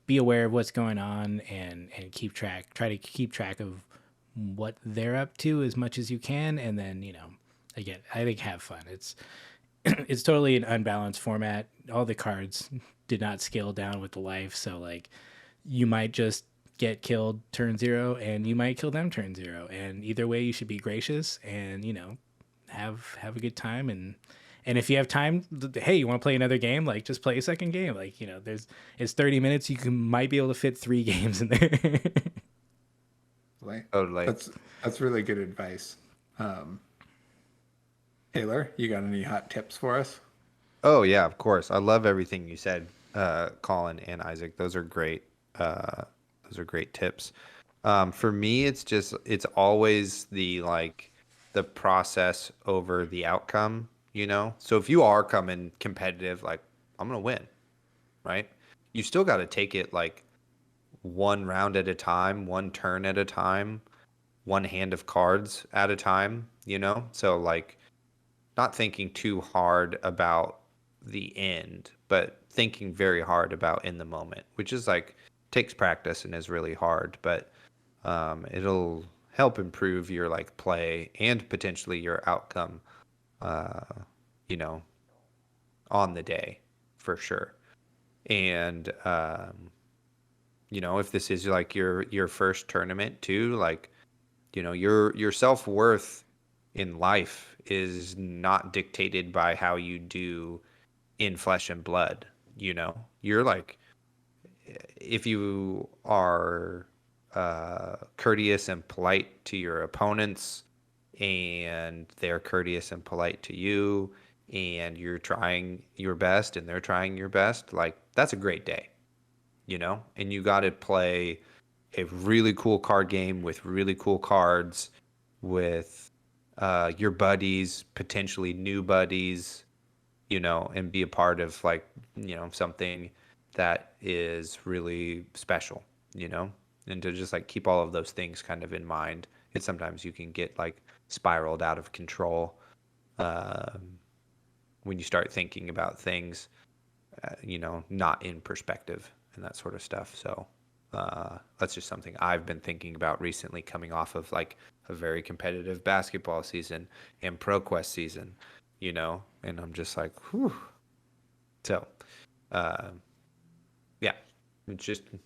be aware of what's going on and try to keep track of what they're up to as much as you can. And then, you know, again, I think have fun. It's totally an unbalanced format. All the cards did not scale down with the life, so like you might just get killed turn 0 and you might kill them turn 0, and either way you should be gracious and have a good time. And if you have time, hey, you want to play another game, like just play a second game. Like it's 30 minutes, might be able to fit 3 games in there. Totally. That's really good advice. Taylor, you got any hot tips for us? Oh yeah, of course. I love everything you said, Colin and Isaac. Those are great. Those are great tips. For me, it's always the process over the outcome. So if you are coming competitive, like I'm gonna win, right? You still got to take it like one round at a time, one turn at a time, one hand of cards at a time. So like not thinking too hard about the end, but thinking very hard about in the moment, which is like takes practice and is really hard, but it'll help improve your like play and potentially your outcome, on the day for sure. And if this is like your first tournament too, like your self-worth in life is not dictated by how you do in flesh and blood. You're like, if you are courteous and polite to your opponents and they're courteous and polite to you and you're trying your best and they're trying your best, like that's a great day. And you got to play a really cool card game with really cool cards with your buddies, potentially new buddies, and be a part of like, something that is really special, and to just like keep all of those things kind of in mind. And sometimes you can get like spiraled out of control when you start thinking about things, not in perspective and that sort of stuff. So that's just something I've been thinking about recently, coming off of like a very competitive basketball season and ProQuest season, and I'm just like, whew. So, yeah, it's just a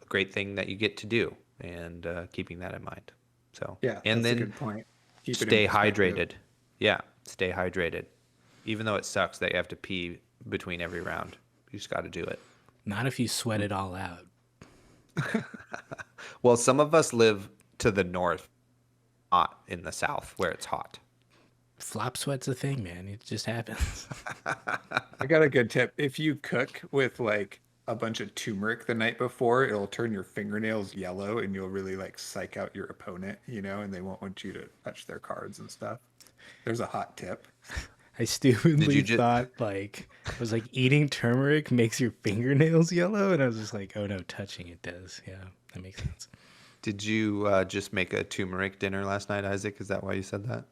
great thing that you get to do, and keeping that in mind. So, Yeah, and that's then a good point. Keep it in stay perspective. hydrated. Yeah, stay hydrated. Even though it sucks that you have to pee between every round, you just got to do it. Not if you sweat it all out. Well, some of us live to the north, not in the south where it's hot. Flop sweat's a thing, man. It just happens. I got a good tip. If you cook with like a bunch of turmeric the night before, it'll turn your fingernails yellow and you'll really like psych out your opponent, and they won't want you to touch their cards and stuff. There's a hot tip. I stupidly thought like I was like eating turmeric makes your fingernails yellow, and I was just like, oh no, touching it does. Yeah, that makes sense. Did you just make a turmeric dinner last night, Isaac? Is that why you said that?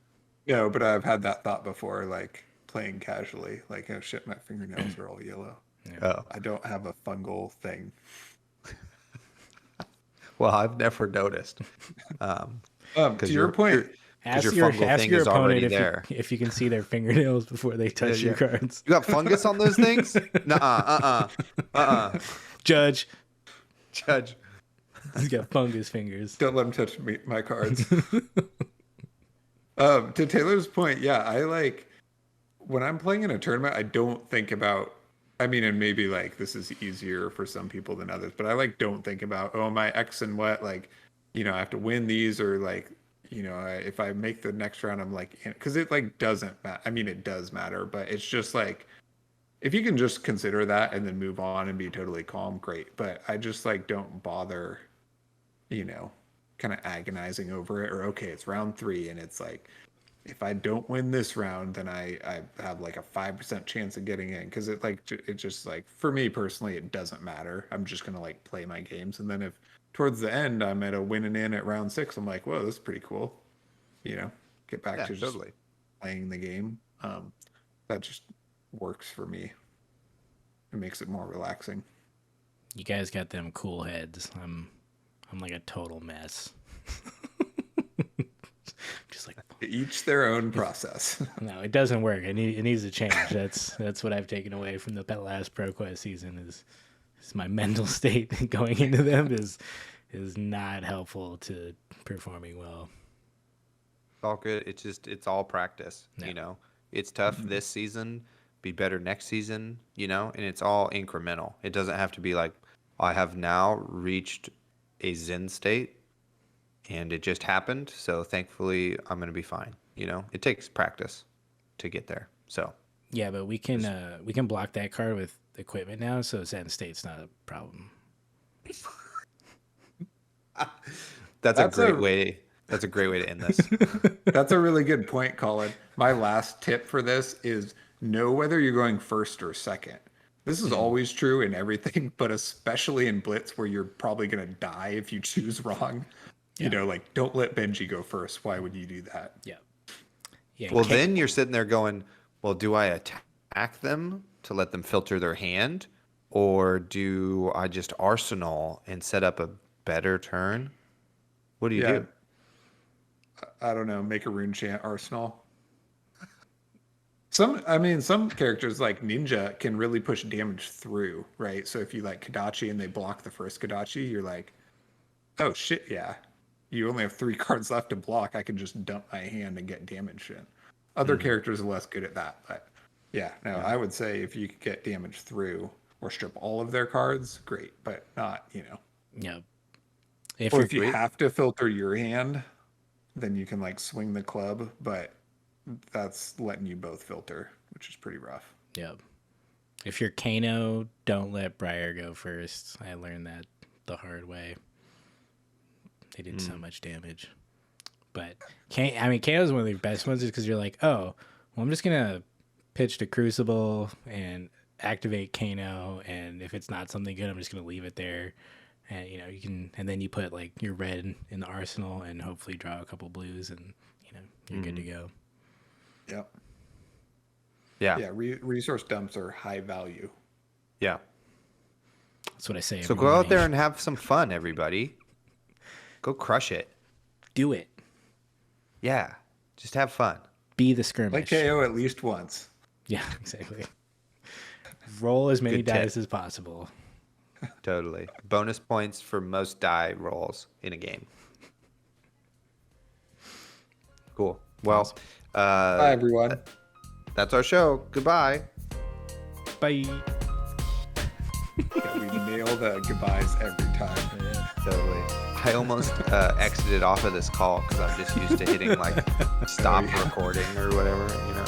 No, but I've had that thought before, like playing casually, like, oh shit, my fingernails are all yellow. Yeah. Oh, I don't have a fungal thing. well, I've never noticed. To your point, Ask your your, fungal ask thing your is already opponent there. if you can see their fingernails before they touch your cards. You got fungus on those things? Nuh-uh. Judge, Judge. he's got fungus fingers. don't let him touch my cards. To Taylor's point, yeah, I like when I'm playing in a tournament, I don't think about, I mean, and maybe like this is easier for some people than others, but I like don't think about, oh, my X and what, like, I have to win these, or like, if I make the next round, I'm like, because it like doesn't matter. I mean, it does matter, but it's just like, if you can just consider that and then move on and be totally calm, great. But I just like don't bother, kind of agonizing over it, or okay, it's round 3 and it's like, if I don't win this round, then I have like a 5% chance of getting in, because it just like, for me personally, it doesn't matter. I'm just gonna like play my games, and then if towards the end I'm at a winning in at round 6, I'm like, whoa, this is pretty cool. Get back to just playing the game. That just works for me. It makes it more relaxing. You guys got them cool heads. I'm like a total mess. Just like Each their own process. No, it doesn't work. It needs to change. That's what I've taken away from the last ProQuest season is my mental state going into them is not helpful to performing well. All good. It's all practice. Yeah. You know, it's tough this season. Be better next season. You know, and it's all incremental. It doesn't have to be like I have now reached a Zen state, and it just happened. So thankfully, I'm gonna be fine. You know, it takes practice to get there. So Yeah, but we can block that card with equipment now, so Zen State's not a problem. that's a great way. That's a great way to end this. That's a really good point, Colin. My last tip for this is know whether you're going first or second. This is always true in everything, but especially in Blitz where you're probably going to die if you choose wrong. You know, like don't let Benji go first. Why would you do that? Yeah. Yeah. Well, then you're sitting there going, well, do I attack them to let them filter their hand? Or do I just arsenal and set up a better turn? What do you do? I don't know. Make a rune chant arsenal. Some characters like Ninja can really push damage through, right? So if you like Kadachi and they block the first Kadachi, you're like, oh shit, yeah. You only have 3 cards left to block. I can just dump my hand and get damage in. Other characters are less good at that, but yeah, no, I would say if you could get damage through or strip all of their cards, great, but not, you know. Yeah. If you have to filter your hand, then you can like swing the club, but that's letting you both filter, which is pretty rough. Yeah. If you're Kano, don't let Briar go first. I learned that the hard way. They did so much damage. But Kano's one of the best ones is because you're like, oh, well, I'm just gonna pitch to Crucible and activate Kano, and if it's not something good, I'm just gonna leave it there. And you know, you can, and then you put like your red in the arsenal and hopefully draw a couple blues, and you know, you're good to go. Yep. Yeah. Yeah. Resource dumps are high value. Yeah. That's what I say. So every go out morning. there and have some fun, everybody. Go crush it. Do it. Yeah. Just have fun. Be the skirmish. Play KO at least once. Yeah, exactly. Roll as many Good tip. dice as possible. Totally. Bonus points for most die rolls in a game. Cool. Well, Bye, everyone. that's our show. Goodbye. Bye. Yeah, we nail the goodbyes every time. Yeah. Totally. I almost exited off of this call because I'm just used to hitting like stop recording or whatever, you know.